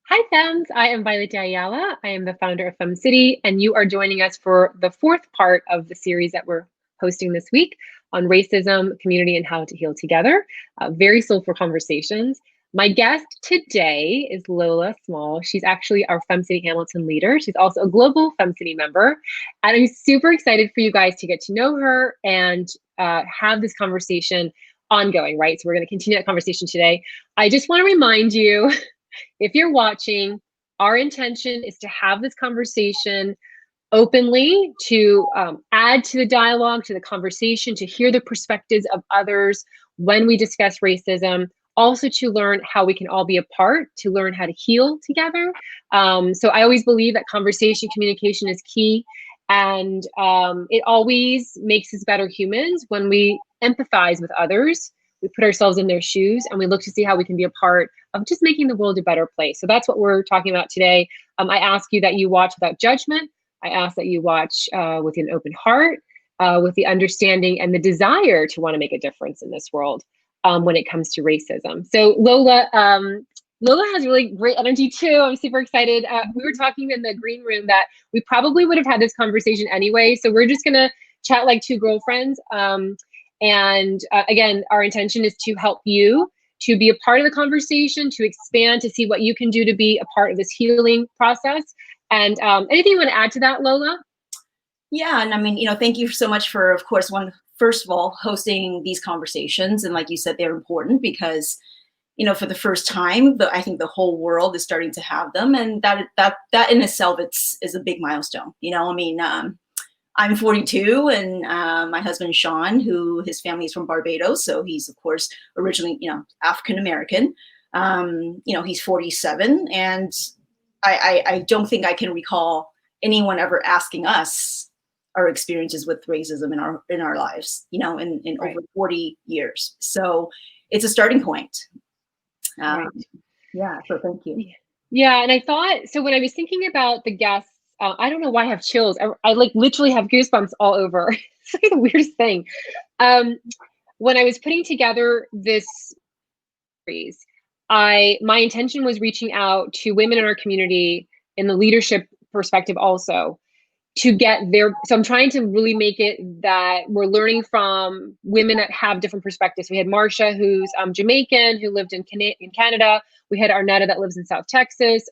Hi, Fems. I am Violette Ayala. I am the founder of FemCity, and you are joining us for the fourth part of the series that we're hosting this week on racism, community, and how to heal together. Very soulful conversations. My guest today is Lola Small. She's actually our FemCity Hamilton leader. She's also a global FemCity member. And I'm super excited for you guys to get to know her and have this conversation ongoing, right? So we're going to continue that conversation today. I just want to remind you if you're watching, our intention is to have this conversation openly, to add to the dialogue, to the conversation, to hear the perspectives of others when we discuss racism, also to learn how we can all be a part, to learn how to heal together. So I always believe that conversation, communication is key. And it always makes us better humans when we empathize with others. We put ourselves in their shoes and we look to see how we can be a part of just making the world a better place. So that's what we're talking about today. I ask you that you watch without judgment. I ask that you watch with an open heart, with the understanding and the desire to want to make a difference in this world when it comes to racism. So Lola has really great energy too. I'm super excited. We were talking in the green room that we probably would have had this conversation anyway. So we're just gonna chat like two girlfriends. Again, our intention is to help you to be a part of the conversation, to expand, to see what you can do to be a part of this healing process. And anything you want to add to that, Lola? Yeah, and I mean, thank you so much for, of course, first of all, hosting these conversations. And like you said, they're important because, for the first time, I think the whole world is starting to have them, and that in itself is a big milestone. I'm 42, and my husband Sean, who his family is from Barbados, so he's of course originally African American. He's 47, and I don't think I can recall anyone ever asking us our experiences with racism in our lives, in Right. over 40 years. So it's a starting point. Right. Yeah, so thank you. Yeah, and I thought, so when I was thinking about the guests, I don't know why I have chills. I like literally have goosebumps all over. It's like the weirdest thing. When I was putting together this series, my intention was reaching out to women in our community in the leadership perspective also, to get their, so I'm trying to really make it that we're learning from women that have different perspectives. We had Marsha, who's Jamaican, who lived in Canada. We had Arnetta that lives in South Texas.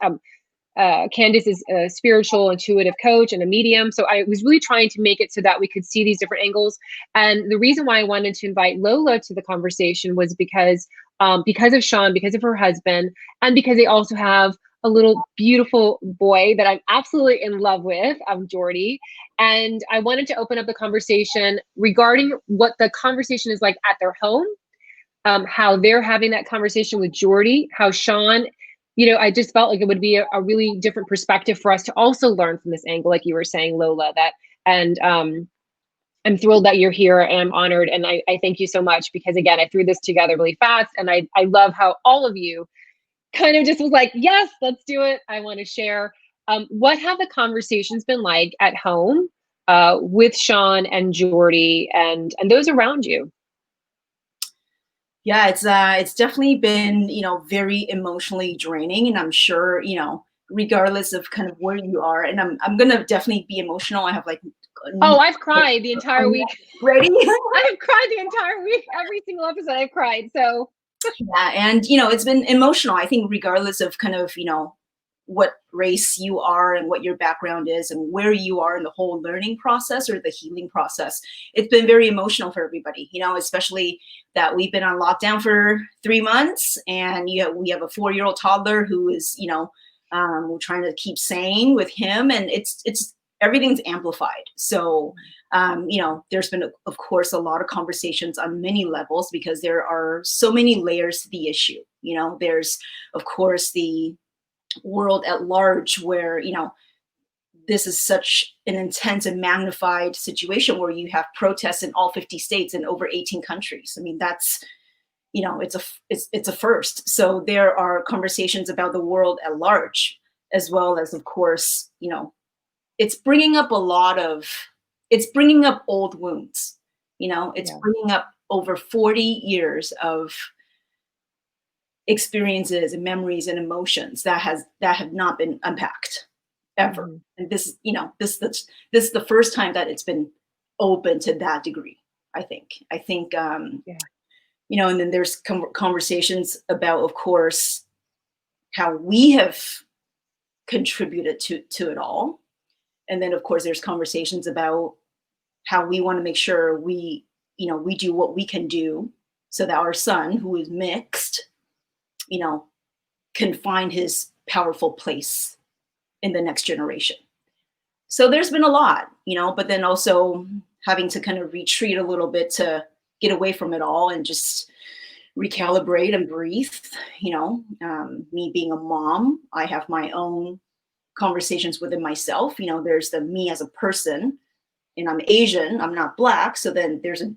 Candace is a spiritual intuitive coach and a medium. So I was really trying to make it so that we could see these different angles. And the reason why I wanted to invite Lola to the conversation was because of Sean, because of her husband, and because they also have a little beautiful boy that I'm absolutely in love with, Jordy. And I wanted to open up the conversation regarding what the conversation is like at their home, how they're having that conversation with Jordy, how Sean, I just felt like it would be a really different perspective for us to also learn from this angle, like you were saying, Lola, and I'm thrilled that you're here and I'm honored. And I thank you so much because again, I threw this together really fast and I love how all of you kind of just was like, yes, let's do it. I want to share. What have the conversations been like at home with Sean and Jordy and those around you? Yeah, it's definitely been, very emotionally draining, and I'm sure, regardless of kind of where you are, and I'm gonna definitely be emotional. I have like Oh, I've cried the entire week. Ready? I have cried the entire week. Every single episode I've cried. So yeah, and it's been emotional. I think regardless of kind of, what race you are and what your background is and where you are in the whole learning process or the healing process, it's been very emotional for everybody, especially that we've been on lockdown for 3 months and we have a 4-year-old toddler who is, we're trying to keep sane with him, and it's everything's amplified. So, there's been, of course, a lot of conversations on many levels because there are so many layers to the issue. There's, of course, the world at large where this is such an intense and magnified situation where you have protests in all 50 states and over 18 countries. I mean, that's it's a first. So there are conversations about the world at large, as well as, of course, it's bringing up it's bringing up old wounds. It's bringing up over 40 years of experiences and memories and emotions that have not been unpacked ever. Mm-hmm. And this, this is the first time that it's been open to that degree. I think Yeah. and then there's conversations about, of course, how we have contributed to it all. And then, of course, there's conversations about how we want to make sure we do what we can do so that our son, who is mixed, you know, can find his powerful place in the next generation. So there's been a lot, but then also having to kind of retreat a little bit to get away from it all and just recalibrate and breathe. Me being a mom, I have my own conversations within myself. There's the me as a person, and I'm Asian, I'm not Black. So then there's a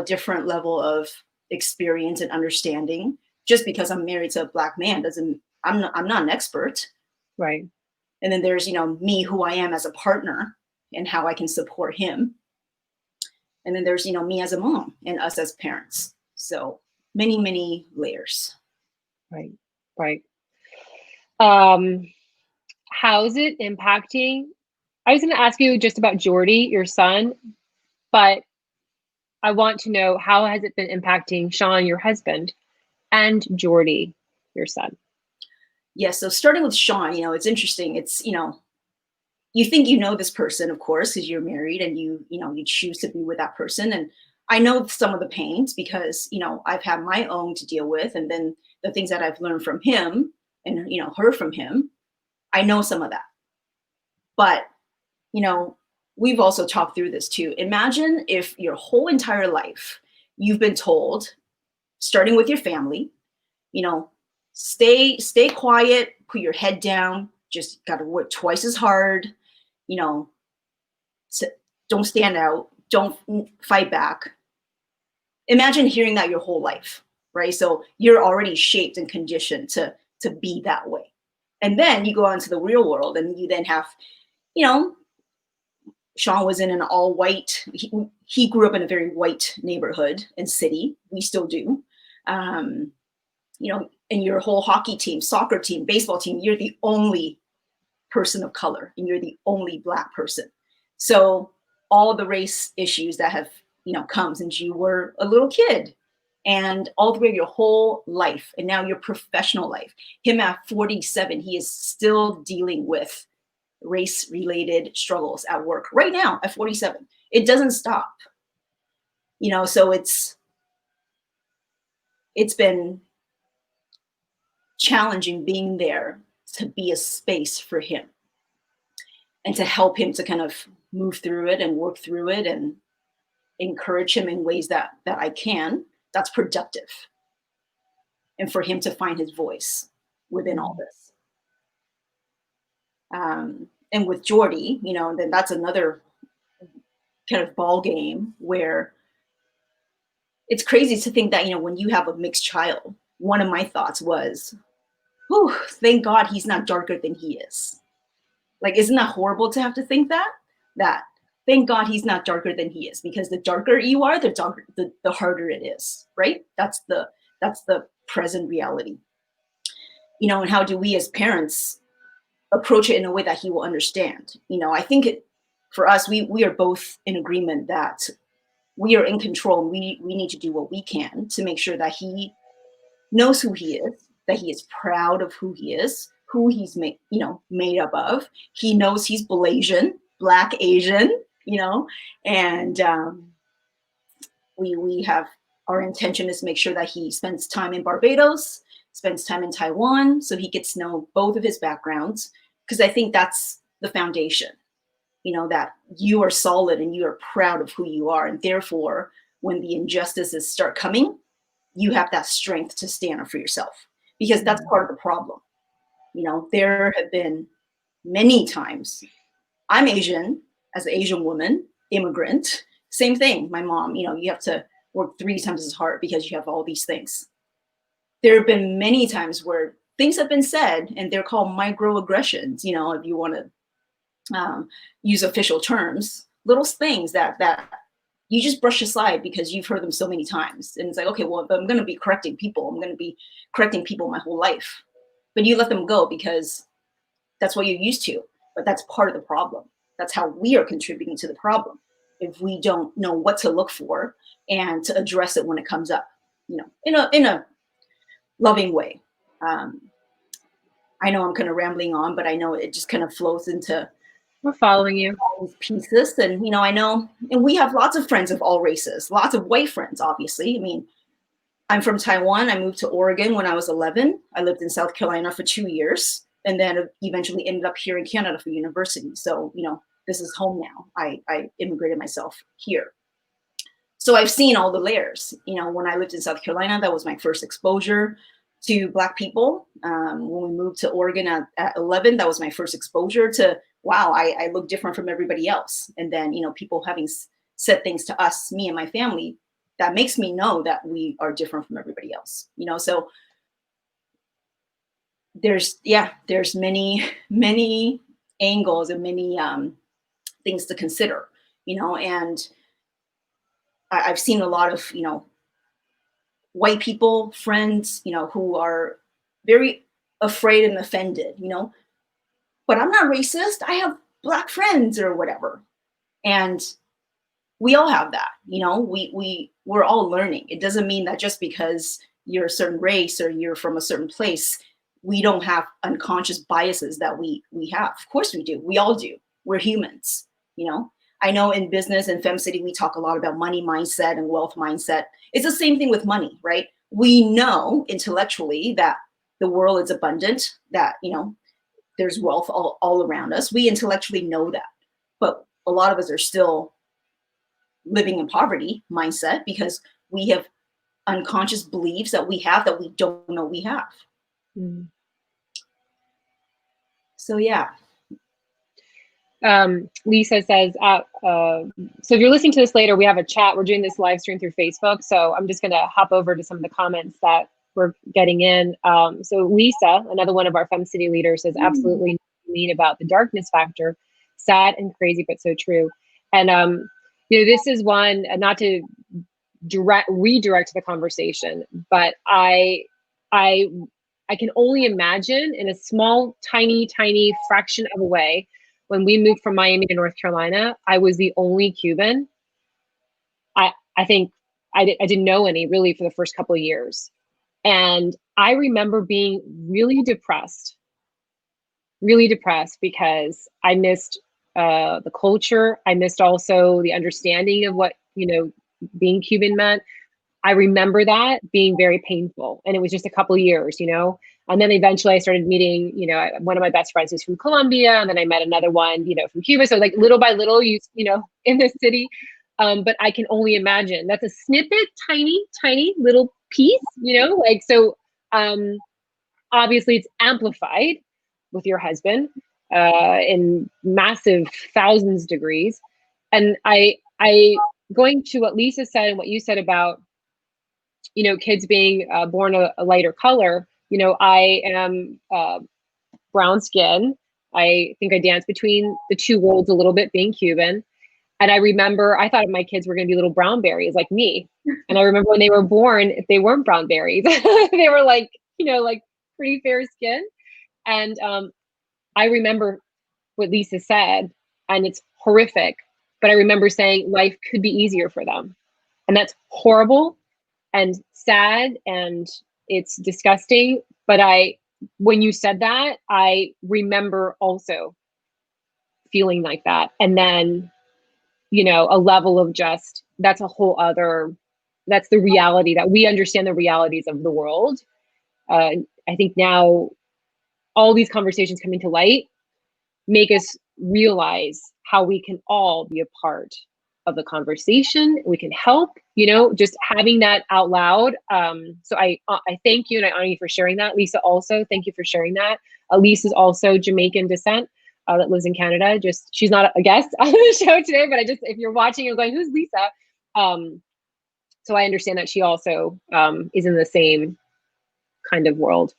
different level of experience and understanding. Just because I'm married to a Black man doesn't, I'm not an expert. Right. And then there's, me, who I am as a partner and how I can support him. And then there's, me as a mom and us as parents. So many, many layers. Right. Right. Um, how's it impacting? I was going to ask you just about Jordy, your son, but I want to know, how has it been impacting Sean, your husband, and Jordy, your son? Yeah. So starting with Sean, it's interesting. It's, you think this person, of course, because you're married and you choose to be with that person. And I know some of the pains because, I've had my own to deal with. And then the things that I've learned from him and, heard from him, I know some of that. But, we've also talked through this too. Imagine if your whole entire life you've been told, starting with your family, stay quiet, put your head down, just got to work twice as hard, you know, don't stand out, don't fight back. Imagine hearing that your whole life, right? So you're already shaped and conditioned to be that way. And then you go out into the real world and you then have, Sean was in an all white, he grew up in a very white neighborhood and city. We still do. And your whole hockey team, soccer team, baseball team, you're the only person of color and you're the only Black person. So all the race issues that have, come since you were a little kid and all through your whole life and now your professional life. Him at 47, he is still dealing with race-related struggles at work right now at 47. It doesn't stop. So it's been challenging being there to be a space for him and to help him to kind of move through it and work through it and encourage him in ways that I can, that's productive. And for him to find his voice within all this. And with Jordy, then that's another kind of ball game where it's crazy to think that, when you have a mixed child, one of my thoughts was, whew, thank God he's not darker than he is. Like, isn't that horrible to have to think that thank God he's not darker than he is, because the darker you are, the harder it is, right? That's the present reality. And how do we as parents approach it in a way that he will understand? I think for us, we are both in agreement that we are in control and we need to do what we can to make sure that he knows who he is, that he is proud of who he is, who he's made up of. He knows he's Blasian, Black Asian, and we have, our intention is to make sure that he spends time in Barbados, spends time in Taiwan, so he gets to know both of his backgrounds, because I think that's the foundation, that you are solid and you are proud of who you are. And therefore, when the injustices start coming, you have that strength to stand up for yourself, because that's part of the problem. There have been many times, I'm Asian, as an Asian woman, immigrant, same thing. My mom, you have to work 3 times as hard because you have all these things. There have been many times where things have been said and they're called microaggressions, if you want to use official terms, little things that you just brush aside because you've heard them so many times. And it's like, okay, well, but I'm going to be correcting people. I'm going to be correcting people my whole life. But you let them go because that's what you're used to. But that's part of the problem. That's how we are contributing to the problem. If we don't know what to look for and to address it when it comes up, you know, in a loving way. Um, I know I'm kind of rambling on, but I know it just kind of flows into We're following you. all these pieces. And, you know, I know, and we have lots of friends of all races, lots of white friends, obviously. I mean, I'm from Taiwan. I moved to Oregon when I was 11. I lived in South Carolina for 2 years and then eventually ended up here in Canada for university. So, you know, this is home now. I immigrated myself here. So I've seen all the layers. You know, when I lived in South Carolina, that was my first exposure to Black people. When we moved to Oregon at 11, that was my first exposure to, wow, I look different from everybody else. And then, you know, people having said things to us, me and my family, that makes me know that we are different from everybody else. You know, so there's many angles and many things to consider, you know, and I've seen a lot of, you know, white people, friends, you know, who are very afraid and offended, you know, but I'm not racist. I have Black friends or whatever. And we all have that, you know, we're all learning. It doesn't mean that just because you're a certain race or you're from a certain place, we don't have unconscious biases that we have. Of course we do. We all do. We're humans, you know. I know in business and FemCity, we talk a lot about money mindset and wealth mindset. It's the same thing with money, right? We know intellectually that the world is abundant, that, you know, there's wealth all around us. We intellectually know that. But a lot of us are still living in poverty mindset because we have unconscious beliefs that we have that we don't know we have. Mm. So yeah. Lisa says, so if you're listening to this later, we have a chat. We're doing this live stream through Facebook. So I'm just going to hop over to some of the comments that we're getting in. So Lisa, another one of our FemCity leaders, says, absolutely mean about the darkness factor. Sad and crazy, but so true. And, you know, this is one, not to redirect the conversation, but I can only imagine in a small, tiny fraction of a way, when we moved from Miami to North Carolina, I was the only Cuban. I think I didn't know any really for the first couple of years. And I remember being really depressed because I missed the culture. I missed also the understanding of what, you know, being Cuban meant. I remember that being very painful, and it was just a couple of years, you know. And then eventually I started meeting, you know, one of my best friends who's from Colombia, and then I met another one, you know, from Cuba. So like little by little, you know, in this city. But I can only imagine that's a snippet, tiny little piece, you know, like, so obviously it's amplified with your husband in massive thousands degrees. And I going to what Lisa said and what you said about, you know, kids being born a lighter color, you know, I am brown skin. I think I dance between the two worlds a little bit, being Cuban. And I remember I thought my kids were going to be little brown berries like me. And I remember when they were born, if they weren't brown berries, they were like, you know, like pretty fair skin. And I remember what Lisa said, and it's horrific. But I remember saying life could be easier for them. And that's horrible and sad and it's disgusting. But when you said that, I remember also feeling like that. And then, you know, a level of just, that's a whole other, that's the reality that we understand the realities of the world. I think now all these conversations coming to light make us realize how we can all be a part of the conversation. We can help, you know, just having that out loud. So I thank you and I honor you for sharing that. Lisa, also, thank you for sharing that. Elise is also Jamaican descent that lives in Canada. Just, she's not a guest on the show today, but if you're watching and going, who's Lisa? So I understand that she also is in the same kind of world.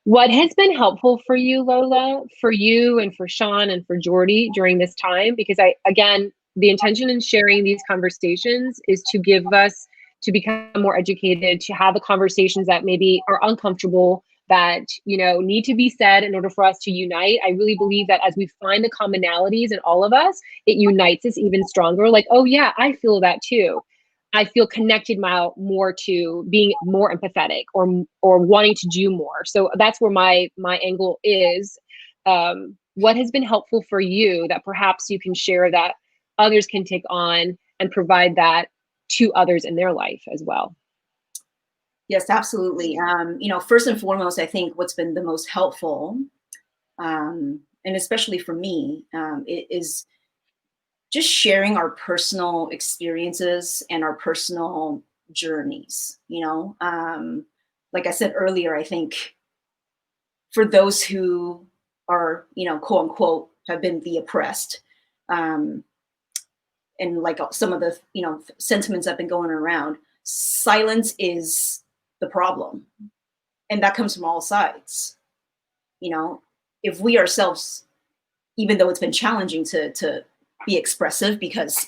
What has been helpful for you, Lola, for you and for Sean and for Jordy during this time? Because again, the intention in sharing these conversations is to give us to become more educated, to have the conversations that maybe are uncomfortable, that need to be said in order for us to unite. I really believe that as we find the commonalities in all of us, it unites us even stronger. Like, oh yeah, I feel that too. I feel connected more to being more empathetic, or wanting to do more. So that's where my angle is. What has been helpful for you that perhaps you can share, that others can take on and provide that to others in their life as well? Yes, absolutely. First and foremost, I think what's been the most helpful, and especially for me, is just sharing our personal experiences and our personal journeys. Like I said earlier, I think for those who are, quote unquote, have been the oppressed, um, and like some of the, sentiments that have been going around, silence is the problem. And that comes from all sides. If we ourselves, even though it's been challenging to be expressive, because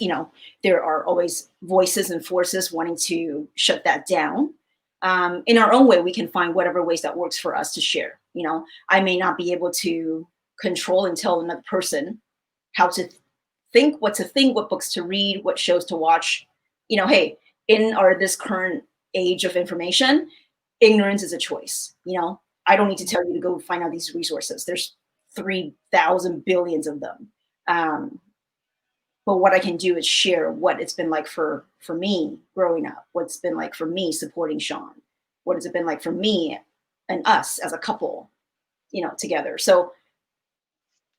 there are always voices and forces wanting to shut that down, in our own way we can find whatever ways that works for us to share. I may not be able to control and tell another person how to think, what to think, what books to read, what shows to watch. Hey, in our this current age of information, ignorance is a choice. I don't need to tell you to go find out these resources. There's 3,000 billions of them. But what I can do is share what it's been like for me growing up, what's been like for me supporting Sean, what has it been like for me and us as a couple, together. So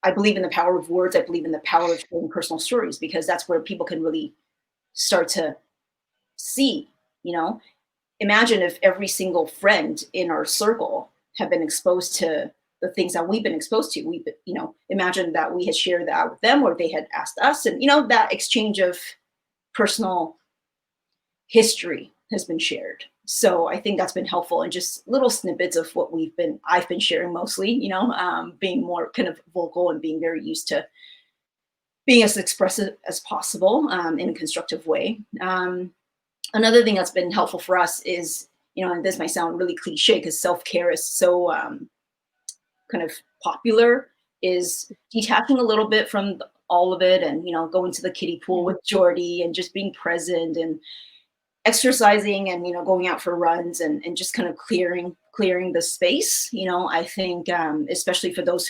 I believe in the power of words. I believe in the power of sharing personal stories, because that's where people can really start to see, imagine if every single friend in our circle had been exposed to the things that we've been exposed to. Imagine that we had shared that with them, or they had asked us, and that exchange of personal history has been shared. So I think that's been helpful, and just little snippets of what I've been sharing mostly, being more kind of vocal and being very used to being as expressive as possible, in a constructive way. Another thing that's been helpful for us is, and this might sound really cliche because self-care is so kind of popular, is detaching a little bit from all of it, and going to the kiddie pool with Jordy, and just being present, and exercising, and going out for runs, and just kind of clearing the space. I think, especially for those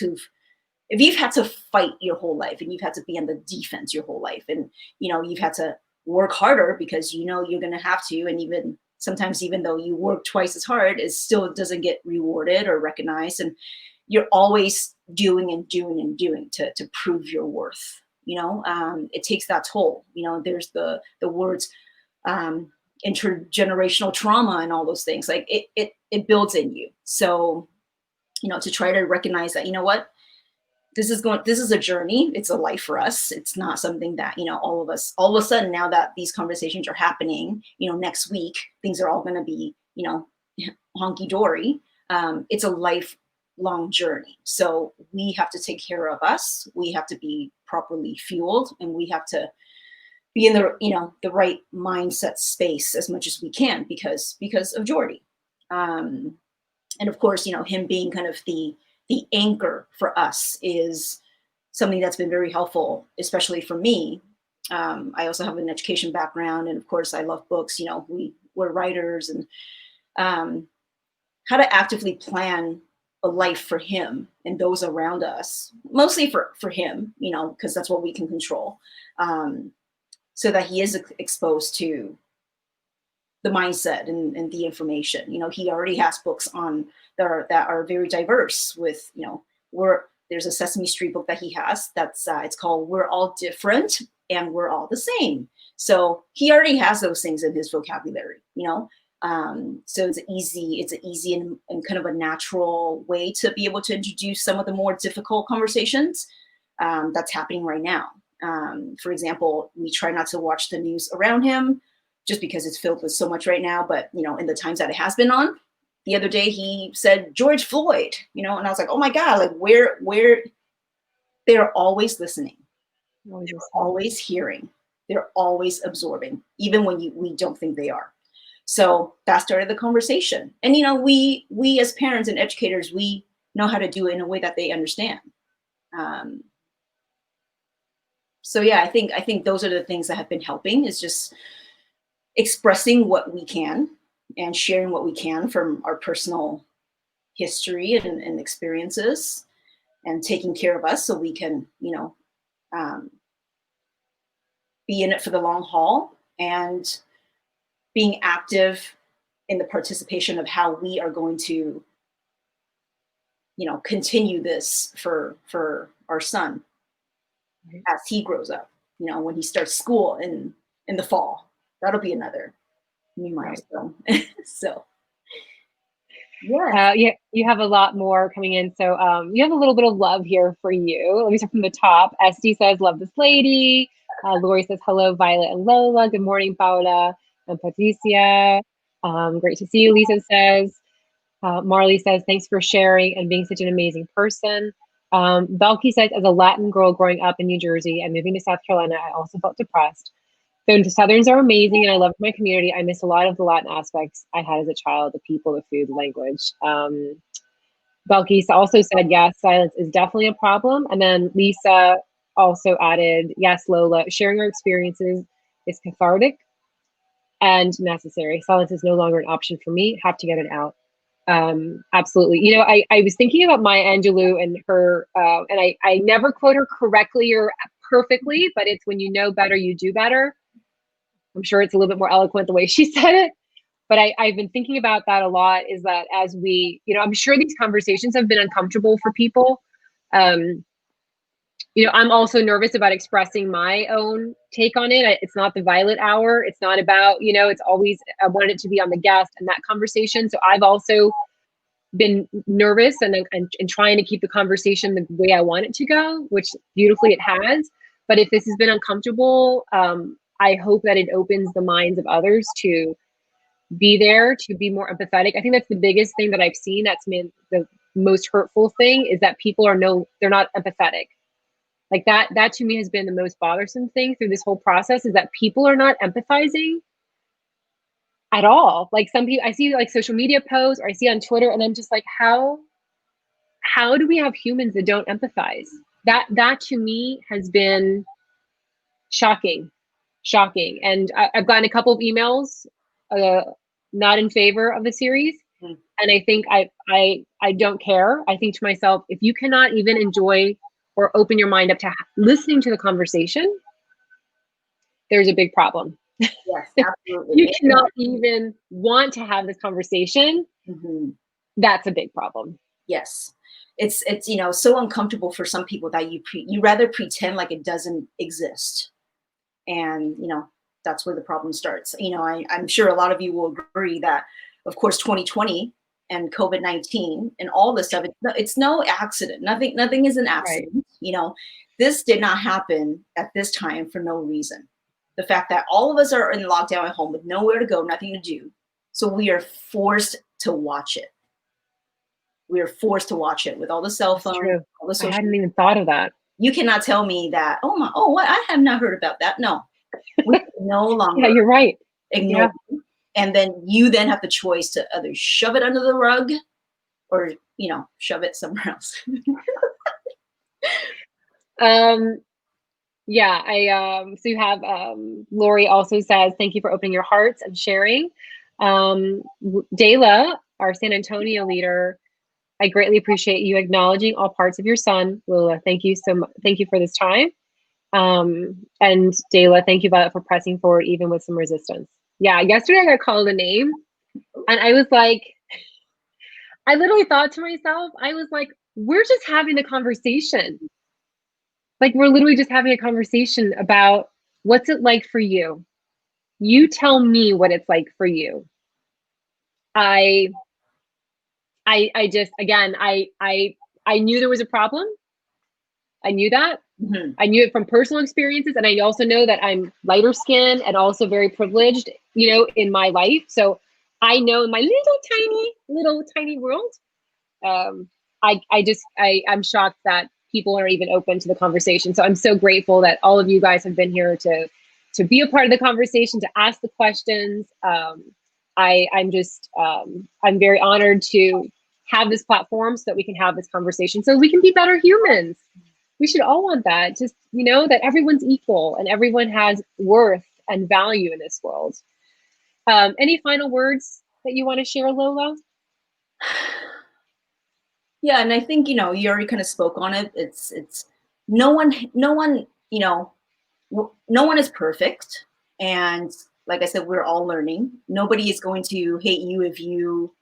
if you've had to fight your whole life, and you've had to be on the defense your whole life, and you've had to work harder because you're going to have to, and even sometimes, even though you work twice as hard, it still doesn't get rewarded or recognized, and you're always doing and doing and doing to prove your worth. It takes that toll. There's the words, intergenerational trauma and all those things. Like it builds in you. So to try to recognize that, what, this is a journey. It's a life for us. It's not something that, all of a sudden, now that these conversations are happening, next week, things are all going to be, honky dory. It's a lifelong journey. So we have to take care of us. We have to be properly fueled, and we have to be in the right mindset space as much as we can, because of Jordy. And of course, him being kind of the anchor for us is something that's been very helpful, especially for me. I also have an education background, and of course I love books. We're writers, and how to actively plan a life for him and those around us, mostly for him, because that's what we can control, so that he is exposed to the mindset and the information. He already has books on that are very diverse with, there's a Sesame Street book that he has that's it's called "We're All Different and We're All the Same." So he already has those things in his vocabulary, so it's easy and kind of a natural way to be able to introduce some of the more difficult conversations that's happening right now. For example, we try not to watch the news around him, just because it's filled with so much right now. But, in the times that it has been on, the other day he said George Floyd, and I was like, oh my God, like where they're always listening. Always They're listening. always hearing. They're always absorbing, even when we don't think they are. So that started the conversation. And we as parents and educators, we know how to do it in a way that they understand. Um, so yeah, I think those are the things that have been helping, is just expressing what we can and sharing what we can from our personal history and experiences, and taking care of us so we can um, be in it for the long haul, and being active in the participation of how we are going to continue this for our son Right. as he grows up, when he starts school in the fall. That'll be another new Right. milestone. So yes. You have a lot more coming in. So you have a little bit of love here for you. Let me start from the top. SD says, love this lady. Lori says, hello, Violet and Lola. Good morning, Paula and Patricia. Great to see you, Lisa says. Marley says, thanks for sharing and being such an amazing person. Belky says, as a Latin girl growing up in New Jersey and moving to South Carolina, I also felt depressed. So Southerns are amazing, and I love my community. I miss a lot of the Latin aspects I had as a child, the people, the food, the language. Belkis also said, yes, silence is definitely a problem. And then Lisa also added, yes, Lola, sharing our experiences is cathartic and necessary. Silence is no longer an option for me. Have to get it out. Absolutely. I was thinking about Maya Angelou and her, and I never quote her correctly or perfectly, but it's when you know better, you do better. I'm sure it's a little bit more eloquent the way she said it, but I've been thinking about that a lot, is that as we, I'm sure these conversations have been uncomfortable for people. Um, I'm also nervous about expressing my own take on it. It's not the Violet hour. It's not about, it's always, I wanted it to be on the guest and that conversation. So I've also been nervous and trying to keep the conversation the way I want it to go, which beautifully it has. But if this has been uncomfortable, I hope that it opens the minds of others to be there, to be more empathetic. I think that's the biggest thing that I've seen that's been the most hurtful thing, is that people they're not empathetic. Like that to me has been the most bothersome thing through this whole process, is that people are not empathizing at all. Like some people, I see like social media posts, or I see on Twitter, and I'm just like, how do we have humans that don't empathize? That to me has been shocking. And I've gotten a couple of emails not in favor of the series, Mm. and I think I don't care. I think to myself, if you cannot even enjoy or open your mind up to listening to the conversation, there's a big problem. Yes, You absolutely. cannot even want to have this conversation. Mm-hmm. That's a big problem. Yes. It's so uncomfortable for some people that you rather pretend like it doesn't exist. And that's where the problem starts. I'm sure a lot of you will agree that, of course, 2020 and COVID-19 and all this stuff, it's no accident. Nothing is an Right. accident. This did not happen at this time for no reason. The fact that all of us are in lockdown at home with nowhere to go, nothing to do, so we are forced to watch it. We are forced to watch it with all the cell That's phones, true. all the I social hadn't media. even thought of that. You cannot tell me that, what? I have not heard about that. No, we can no Yeah, longer you're right. ignore Yeah. it. And then you then have the choice to either shove it under the rug or, shove it somewhere else. Yeah, so you have Lori also says, thank you for opening your hearts and sharing. Dayla, our San Antonio leader, I greatly appreciate you acknowledging all parts of your son. Lola, thank you so much. Thank you for this time. And Dayla, thank you, Violet, for pressing forward even with some resistance. Yeah, yesterday I got called a name, and I was like, I literally thought to myself, I was like, we're just having a conversation. Like, we're literally just having a conversation about what's it like for you. You tell me what it's like for you. I just, again, I knew there was a problem. I knew that. Mm-hmm. I knew it from personal experiences, and I also know that I'm lighter skinned and also very privileged, in my life. So I know in my little tiny world, I'm shocked that people are even open to the conversation. So I'm so grateful that all of you guys have been here to be a part of the conversation, to ask the questions. I'm very honored to have this platform so that we can have this conversation, so we can be better humans. We should all want that. Just, that everyone's equal and everyone has worth and value in this world. Any final words that you want to share, Lola? Yeah, and I think, you already kind of spoke on it. It's no one, no one is perfect. And like I said, we're all learning. Nobody is going to hate you if you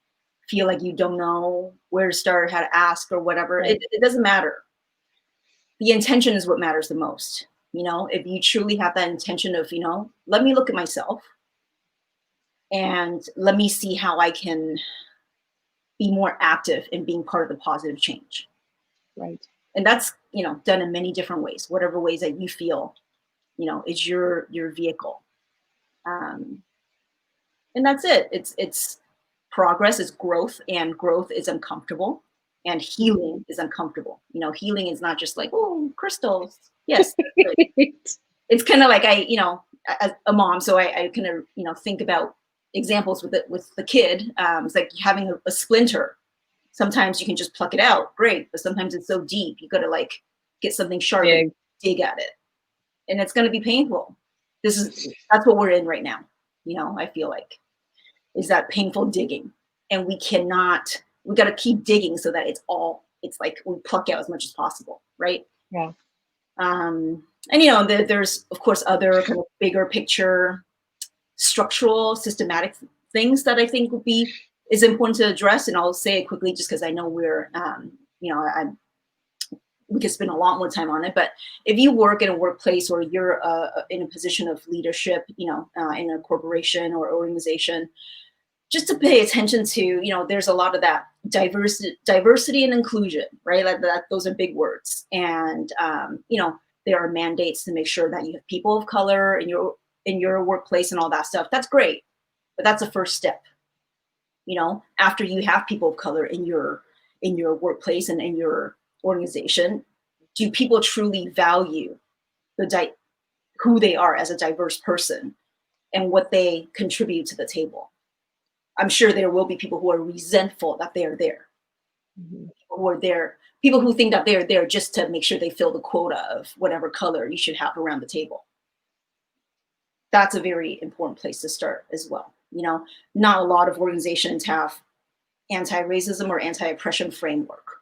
feel like you don't know where to start, how to ask, or whatever. Right. It doesn't matter. The intention is what matters the most. If you truly have that intention of, let me look at myself and let me see how I can be more active in being part of the positive change. Right. And that's, done in many different ways, whatever ways that you feel, is your vehicle. And that's it. It's progress is growth, and growth is uncomfortable, and healing is uncomfortable. Healing is not just like, oh, crystals. Yes. It's kind of like as a mom, so I kind of, think about examples with the kid. It's like having a splinter. Sometimes you can just pluck it out, great, but sometimes it's so deep, you got to like get something sharp and dig at it, and it's going to be painful. That's what we're in right now. I feel like is that painful digging, and we got to keep digging so that it's like we pluck out as much as possible, right? Yeah. And there's of course other kind of bigger picture, structural, systematic things that I think is important to address. And I'll say it quickly just because I know we could spend a lot more time on it. But if you work in a workplace, or you're in a position of leadership, in a corporation or organization, just to pay attention to, there's a lot of that diversity and inclusion, right? Those are big words. And, there are mandates to make sure that you have people of color in your workplace and all that stuff. That's great. But that's the first step. After you have people of color in your workplace and in your organization, do people truly value who they are as a diverse person and what they contribute to the table? I'm sure there will be people who are resentful that they're there. Mm-hmm. People who think that they're there just to make sure they fill the quota of whatever color you should have around the table. That's a very important place to start as well. Not a lot of organizations have anti-racism or anti-oppression framework.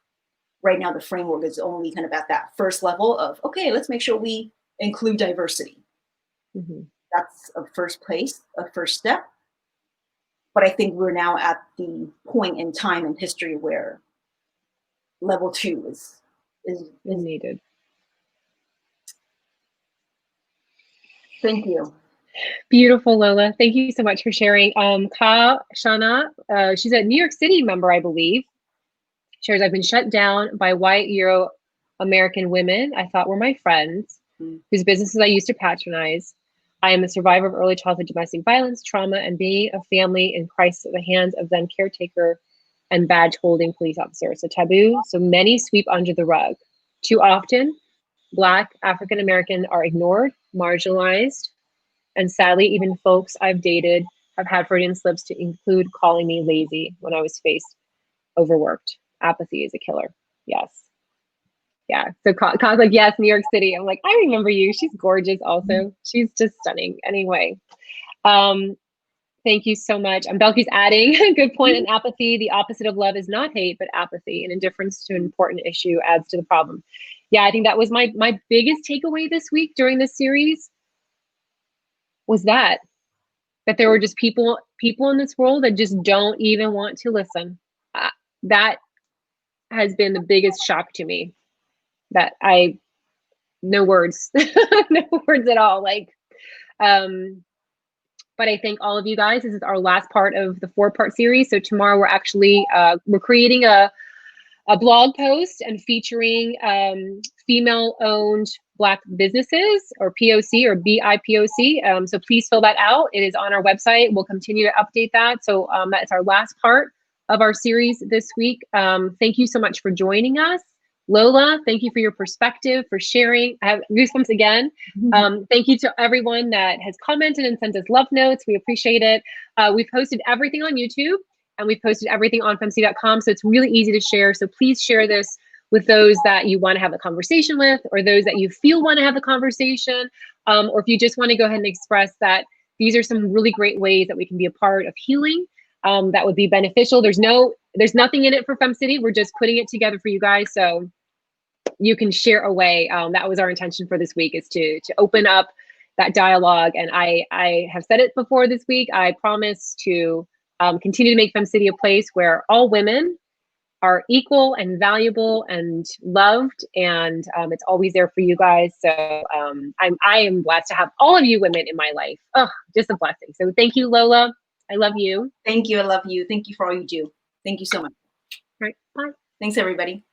Right now, the framework is only kind of at that first level of, okay, let's make sure we include diversity. Mm-hmm. That's a first step. But I think we're now at the point in time in history where level 2 is needed. Thank you. Beautiful, Lola. Thank you so much for sharing. Ka Shana, she's a New York City member, I believe. Shares, I've been shut down by white Euro-American women I thought were my friends, whose businesses I used to patronize. I am a survivor of early childhood domestic violence, trauma, and being a family in crisis at the hands of then caretaker and badge-holding police officers. A taboo so many sweep under the rug. Too often, Black, African-American are ignored, marginalized, and sadly, even folks I've dated have had Freudian slips to include calling me lazy when I was faced overworked. Apathy is a killer. Yes. Yeah. So Ka's like, yes, New York City. I'm like, I remember you. She's gorgeous also. She's just stunning. Anyway, thank you so much. Belky's adding, good point. In apathy, the opposite of love is not hate, but apathy, and indifference to an important issue adds to the problem. Yeah, I think that was my biggest takeaway this week during this series was that there were just people in this world that just don't even want to listen. That has been the biggest shock to me. That no words, no words at all. But I thank all of you guys. This is our last part of the 4-part series. So tomorrow we're actually we're creating a blog post and featuring female-owned Black businesses, or POC, or BIPOC. So please fill that out. It is on our website. We'll continue to update that. So that's our last part of our series this week. Thank you so much for joining us. Lola, thank you for your perspective, for sharing. I have goosebumps again. Thank you to everyone that has commented and sent us love notes. We appreciate it. We've posted everything on YouTube, and we've posted everything on FemCity.com, so it's really easy to share. So please share this with those that you want to have a conversation with, or those that you feel want to have a conversation, or if you just want to go ahead and express that these are some really great ways that we can be a part of healing. That would be beneficial. There's nothing in it for FemCity. We're just putting it together for you guys, so you can share away. That was our intention for this week, is to open up that dialogue. And I have said it before this week. I promise to continue to make FemCity a place where all women are equal and valuable and loved, and it's always there for you guys. So I am blessed to have all of you women in my life. Oh, just a blessing. So thank you, Lola. I love you. Thank you. I love you. Thank you for all you do. Thank you so much. All right. Bye. Thanks, everybody.